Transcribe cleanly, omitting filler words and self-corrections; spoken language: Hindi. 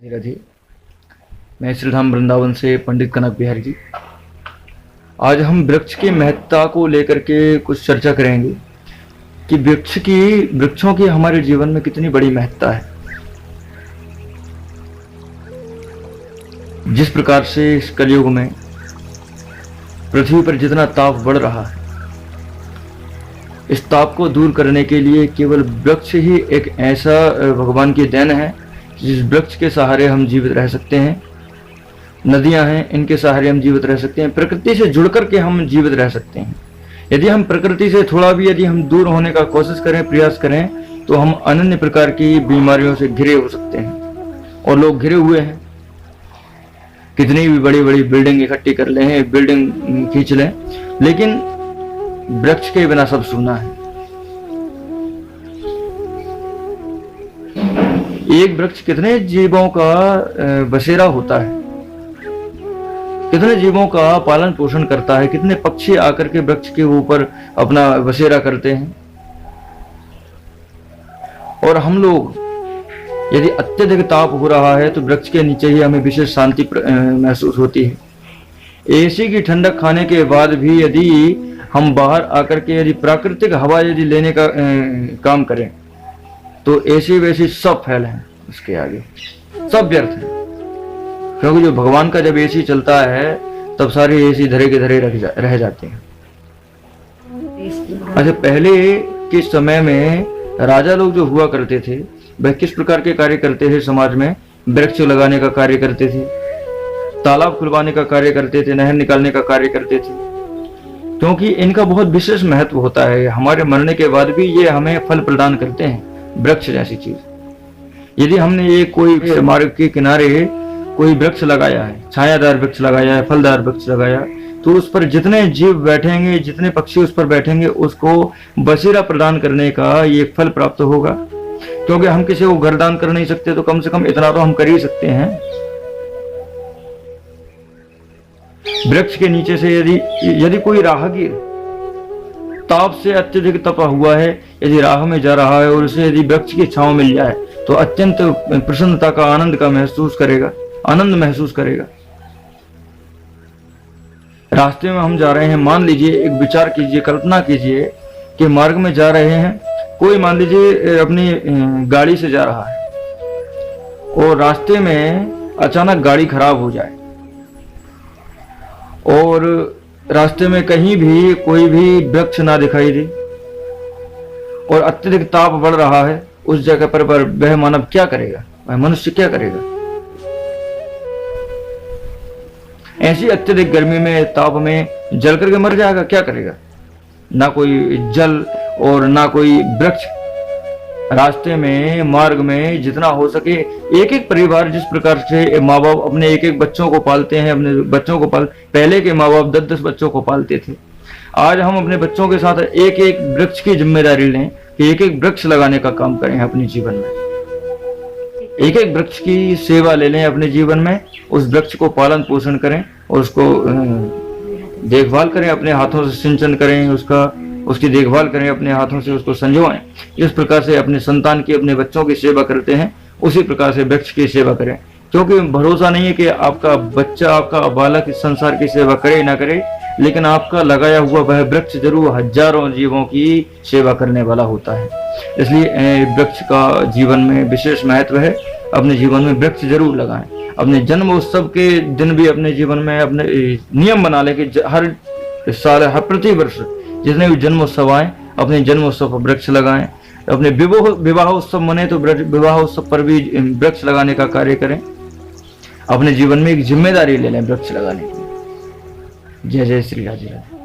राधे राधे। मैं श्री धाम वृंदावन से पंडित कनक बिहारी जी। आज हम वृक्ष की महत्ता को लेकर के कुछ चर्चा करेंगे कि वृक्षों की हमारे जीवन में कितनी बड़ी महत्ता है। जिस प्रकार से इस कलयुग में पृथ्वी पर जितना ताप बढ़ रहा है, इस ताप को दूर करने के लिए केवल वृक्ष ही एक ऐसा भगवान की देन है जिस वृक्ष के सहारे हम जीवित रह सकते हैं। नदियां हैं, इनके सहारे हम जीवित रह सकते हैं। प्रकृति से जुड़ करके हम जीवित रह सकते हैं। यदि हम प्रकृति से थोड़ा भी यदि हम दूर होने का कोशिश करें, प्रयास करें, तो हम अनन्य प्रकार की बीमारियों से घिरे हो सकते हैं। और लोग घिरे हुए हैं। कितनी भी बड़ी बड़ी बिल्डिंग इकट्ठी कर लें, बिल्डिंग खींच लें, लेकिन वृक्ष के बिना सब सूना है। एक वृक्ष कितने जीवों का बसेरा होता है, कितने जीवों का पालन पोषण करता है, कितने पक्षी आकर के वृक्ष के ऊपर अपना बसेरा करते हैं। और हम लोग यदि अत्यधिक ताप हो रहा है तो वृक्ष के नीचे ही हमें विशेष शांति महसूस होती है। एसी की ठंडक खाने के बाद भी यदि हम बाहर आकर के यदि प्राकृतिक हवा यदि लेने का काम करें तो एसी वैसी सब फैल हैं, उसके आगे सब व्यर्थ है। क्योंकि जो भगवान का जब एसी चलता है तब सारे एसी धरे के धरे रह जाते हैं। अच्छा, पहले के समय में राजा लोग जो हुआ करते थे वह किस प्रकार के कार्य करते थे? समाज में वृक्ष लगाने का कार्य करते थे, तालाब खुलवाने का कार्य करते थे, नहर निकालने का कार्य करते थे। क्योंकि इनका बहुत विशेष महत्व होता है। हमारे मरने के बाद भी ये हमें फल प्रदान करते हैं, वृक्ष जैसी चीज। यदि हमने ये कोई मार्ग के किनारे कोई वृक्ष लगाया है, छायादार वृक्ष लगाया है, फलदार वृक्ष लगाया, तो उस पर जितने जीव बैठेंगे, जितने पक्षी उस पर बैठेंगे, उसको बसेरा प्रदान करने का ये फल प्राप्त होगा। क्योंकि हम किसी को घर दान कर नहीं सकते, तो कम से कम इतना तो हम कर ही सकते हैं। वृक्ष के नीचे से यदि कोई राहगीर ताप से अत्यधिक तपा हुआ है, यदि राह में जा रहा है और उसे यदि वृक्ष की छांव मिल जाए तो अत्यंत प्रसन्नता का आनंद महसूस करेगा। रास्ते में हम जा रहे हैं, मान लीजिए, एक विचार कीजिए, कल्पना कीजिए कि मार्ग में जा रहे हैं, कोई मान लीजिए अपनी गाड़ी से जा रहा है और रास्ते में अचानक गाड़ी खराब हो जाए और रास्ते में कहीं भी कोई भी वृक्ष ना दिखाई दे और अत्यधिक ताप बढ़ रहा है, उस जगह पर वह मानव क्या करेगा? वह मनुष्य क्या करेगा? ऐसी अत्यधिक गर्मी में, ताप में जल करके मर जाएगा, क्या करेगा? ना कोई जल और ना कोई वृक्ष। रास्ते में, मार्ग में जितना हो सके एक एक परिवार, जिस प्रकार से माँ बाप अपने एक एक बच्चों को पालते हैं, अपने बच्चों को पहले के माँ बाप 10-10 बच्चों को पालते थे। आज हम अपने बच्चों के साथ एक एक वृक्ष की जिम्मेदारी लें कि एक एक वृक्ष लगाने का काम करें अपने जीवन में। एक एक वृक्ष की सेवा ले लें अपने जीवन में, उस वृक्ष को पालन पोषण करें और उसको देखभाल करें, अपने हाथों से सिंचन करें, उसकी देखभाल करें, अपने हाथों से उसको संजोएं। इस प्रकार से अपने संतान की, अपने बच्चों की सेवा करते हैं, उसी प्रकार से वृक्ष की सेवा करें। क्योंकि भरोसा नहीं है कि आपका बच्चा, आपका बालक इस संसार की सेवा करे ना करे, लेकिन आपका लगाया हुआ वह वृक्ष जरूर हजारों जीवों की सेवा करने वाला होता है। इसलिए वृक्ष का जीवन में विशेष महत्व है। अपने जीवन में वृक्ष जरूर लगाएं। अपने जन्म उत्सव के दिन भी अपने जीवन में अपने नियम बना लें कि हर साल, हर प्रतिवर्ष जितने भी जन्मोत्सव आए, अपने जन्मोत्सव पर वृक्ष लगाएं। अपने विवाह उत्सव मने तो विवाह उत्सव पर भी वृक्ष लगाने का कार्य करें। अपने जीवन में एक जिम्मेदारी ले लें वृक्ष लगाने की। जय जय श्री राधे राधे।